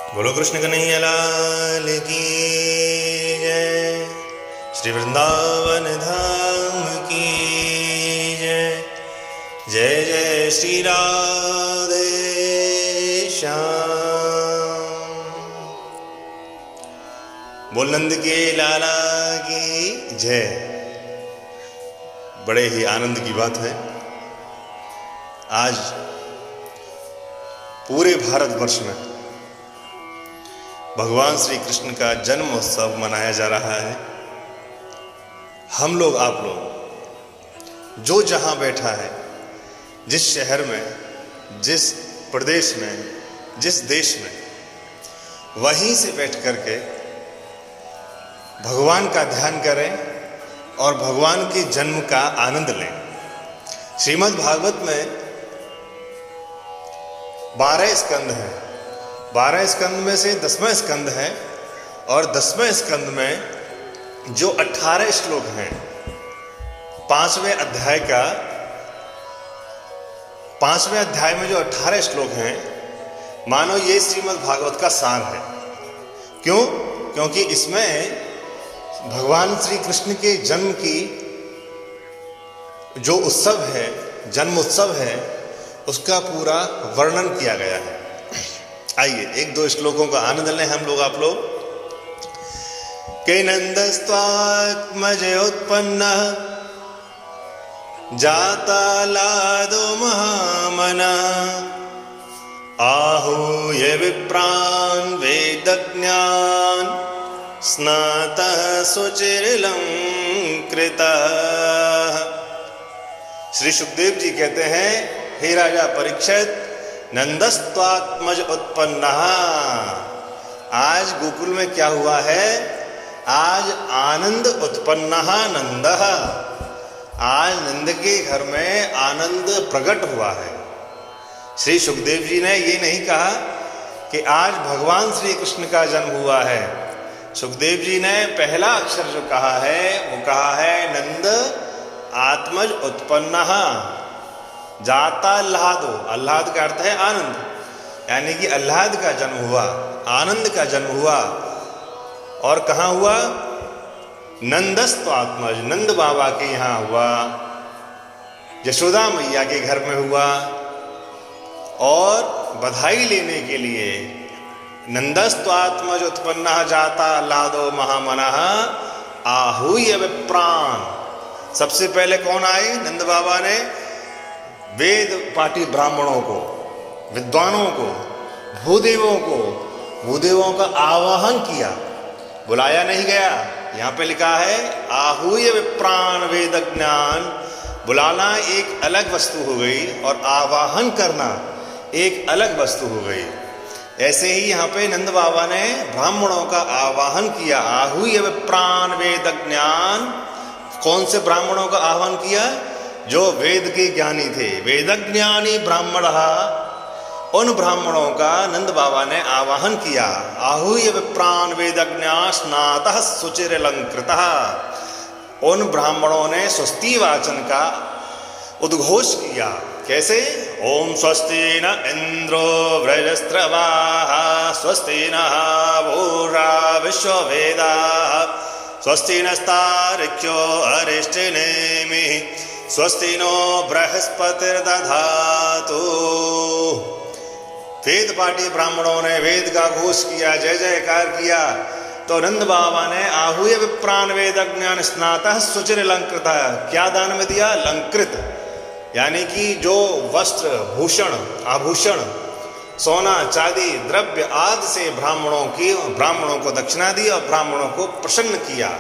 बोलो कृष्ण कन्हैया लाल की जय। श्री वृंदावन धाम की जय। जय जय श्री राधे श्याम। बोल नंद के लाला की जय। बड़े ही आनंद की बात है, आज पूरे भारतवर्ष में भगवान श्री कृष्ण का जन्म उत्सव मनाया जा रहा है। हम लोग, आप लोग जो जहां बैठा है, जिस शहर में, जिस प्रदेश में, जिस देश में, वहीं से बैठ करके भगवान का ध्यान करें और भगवान के जन्म का आनंद लें। श्रीमद् भागवत में 12 स्कंद हैं। 12 स्कंद में से 10वां स्कंद है और 10वें स्कंद में जो 18 श्लोक हैं, 5वें अध्याय में जो 18 श्लोक हैं, मानो ये श्रीमद् भागवत का सार है। क्यों? क्योंकि इसमें भगवान श्री कृष्ण के जन्म की जो उत्सव है, जन्म उत्सव है, उसका पूरा वर्णन किया गया है। आइए एक दो श्लोकों का आनंद लें हम लोग, आप लोग। के नंदस्त्वात्मज उत्पन्न जाता लादो महामना आहूय विप्रान वेदज्ञान स्नातः सुचिरलंकृतः। श्री सुखदेव जी कहते हैं, हे राजा परीक्षित, नंदस्त्वात्मज उत्पन्न। आज गोकुल में क्या हुआ है? आज आनंद उत्पन्न नंद। आज नंद के घर में आनंद प्रकट हुआ है। श्री सुखदेव जी ने ये नहीं कहा कि आज भगवान श्री कृष्ण का जन्म हुआ है। सुखदेव जी ने पहला अक्षर जो कहा है वो कहा है नंद आत्मज उत्पन्न जाता आह्लादो। आह्लाद का अर्थ है आनंद, यानी कि आह्लाद का जन्म हुआ, आनंद का जन्म हुआ। और कहाँ हुआ? नंदस्त्वात्मज, नंद बाबा के यहाँ हुआ, यशोदा मैया के घर में हुआ। और बधाई लेने के लिए नंदस्त्वात्मज उत्पन्न जाता आह्लादो महामनः आहूय विप्रान। सबसे पहले कौन आए? नंद बाबा ने वेद पाठी ब्राह्मणों को, विद्वानों को, भूदेवों का आवाहन किया, बुलाया नहीं गया। यहाँ पे लिखा है आहूय विप्रान वेद ज्ञान। बुलाना एक अलग वस्तु हो गई और आवाहन करना एक अलग वस्तु हो गई। ऐसे ही यहाँ पे नंद बाबा ने ब्राह्मणों का आवाहन किया, आहूय विप्रान वेद ज्ञान। कौन से ब्राह्मणों का आह्वान किया? जो वेद के ज्ञानी थे, वेदज्ञानी ब्राह्मण। उन ब्राह्मणों का नंद बाबा ने आवाहन किया। आहूय विप्रान वेदज्ञा स्नातः सुचिरलंकृतः। उन ब्राह्मणों ने स्वस्ति वाचन का उद्घोष किया। कैसे? ओम स्वस्ति न इंद्रो वृजस्रवाः स्वस्ति नः पूषा विश्ववेदाः स्वस्ति नस्तार्क्ष्यो अरिष्टनेमिः स्वस्ति नो बृहस्पतिर्दधातु। वेद पाठी ब्राह्मणों ने वेद का घोष किया, जय जयकार किया। तो नंद बाबा ने आहूय विप्रान वेद ज्ञान स्नातः सुचिर लंकृत। क्या दान में दिया? लंकृत, यानी कि जो वस्त्र, भूषण, आभूषण, सोना, चांदी, द्रव्य आदि से ब्राह्मणों को दक्षिणा दी और ब्राह्मणों को प्रसन्न किया।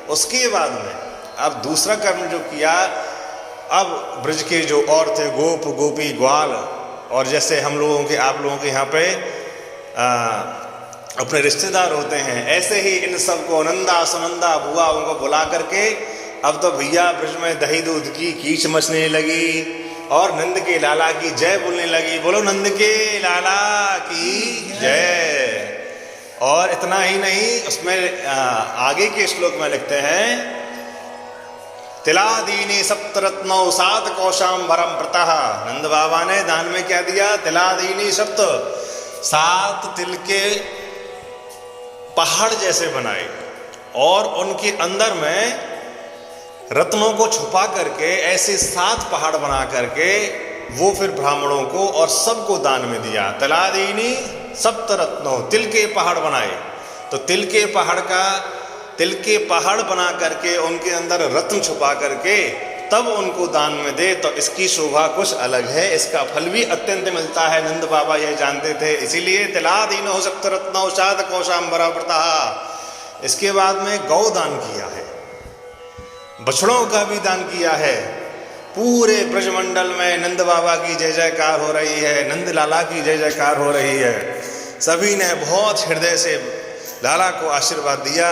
उसके बाद में अब दूसरा कर्म जो किया, अब ब्रज के जो और थे, गोप गोपी ग्वाल, और जैसे हम लोगों के, आप लोगों के यहाँ पे अपने रिश्तेदार होते हैं, ऐसे ही इन सबको नंदा सुनंदा बुआओं को बुला करके अब तो भैया ब्रज में दही दूध की कीच मचने लगी और नंद के लाला की जय बोलने लगी। बोलो नंद के लाला की जय। और इतना ही नहीं, उसमें आगे के श्लोक में लिखते हैं तिलादीनी सप्तरत्नौ सात कोशांबरम प्रतः। नंद बाबा ने दान में क्या दिया? तिलादीनी सप्त, 7 तिल के पहाड़ जैसे बनाए और उनके अंदर में रत्नों को छुपा करके ऐसे 7 पहाड़ बना करके वो फिर ब्राह्मणों को और सबको दान में दिया। तलादीनी सप्त रत्नों, तिल के पहाड़ बनाए। तो तिल के पहाड़ बना करके उनके अंदर रत्न छुपा करके तब उनको दान में दे, तो इसकी शोभा कुछ अलग है, इसका फल भी अत्यंत मिलता है। नंद बाबा यह जानते थे, इसीलिए तिलादीनो सप्त रत्नों शाद कौशाम्बरा व्रता। इसके बाद में गौ दान किया है, बछड़ों का भी दान किया है। पूरे ब्रजमंडल में नंद बाबा की जय जयकार हो रही है, नंद लाला की जय जयकार हो रही है। सभी ने बहुत हृदय से लाला को आशीर्वाद दिया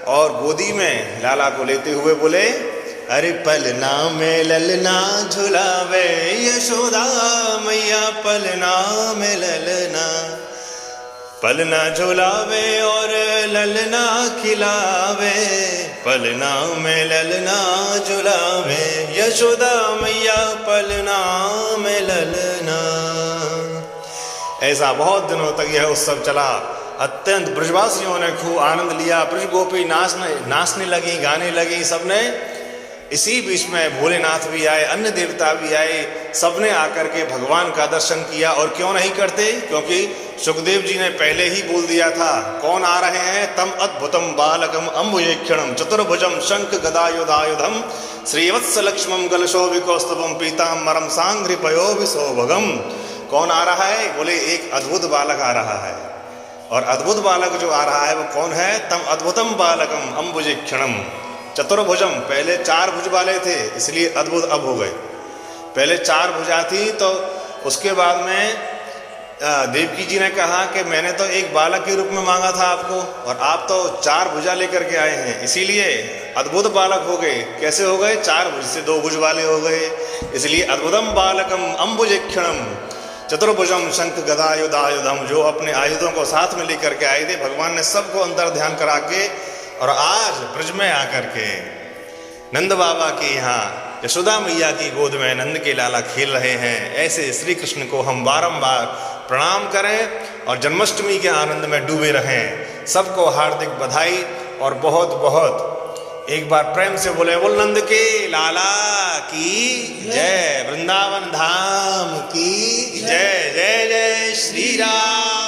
और गोदी में लाला को लेते हुए बोले, अरे पलना में ललना झुलावे यशोदा मैया, पलना में ललना, पलना झुलावे और ललना खिलावे, पलना में ललना झुलावे यशोदा मैया, पलना में ललना। ऐसा बहुत दिनों तक यह उत्सव चला। अत्यंत ब्रजवासियों ने खूब आनंद लिया। ब्रज गोपी नाचने लगी, गाने लगी सबने। इसी बीच में भोलेनाथ भी आए, अन्य देवता भी आए, सबने आकर के भगवान का दर्शन किया। और क्यों नहीं करते, क्योंकि सुखदेव जी ने पहले ही बोल दिया था। कौन आ रहे हैं, तम अद्भुतम बालकम अम्बुजेक्षणम चतुर्भुजम शंख गदायुधायुधम श्रीवत्स लक्ष्मम गलशोभिकौस्तभम पीताम्बरम सांघ्रिपयो विशोभगम। कौन आ रहा है, बोले एक अद्भुत बालक आ रहा है। और अद्भुत बालक जो आ रहा है वो कौन है, तम अद्भुतम बालकम अम्बुजेक्षणम चतुर्भुजम। पहले 4 भुज वाले थे, इसलिए अद्भुत अब हो गए। पहले 4 भुजा थी, तो उसके बाद में देवकी जी ने कहा कि मैंने तो एक बालक के रूप में मांगा था आपको, और आप तो 4 भुजा लेकर के आए हैं, इसीलिए अद्भुत बालक हो गए। कैसे हो गए, 4 भुज से 2 भुज वाले हो गए, इसलिए अद्भुतम बालकम अम्बुजेक्षणम चतुर्भुजम शंख गदायुधायुधम। जो अपने आयुधों को साथ में लेकर के आए थे, भगवान ने सबको अंतर ध्यान करा के, और आज ब्रज में आकर के नंद बाबा के यहाँ यशोदा मैया की गोद में नंद के लाला खेल रहे हैं। ऐसे श्री कृष्ण को हम बारंबार प्रणाम करें और जन्माष्टमी के आनंद में डूबे रहें। सबको हार्दिक बधाई और बहुत बहुत एक बार प्रेम से बोले, बोल नंद के लाला की जय, वृंदावन धाम की जय। जय जय श्री राम।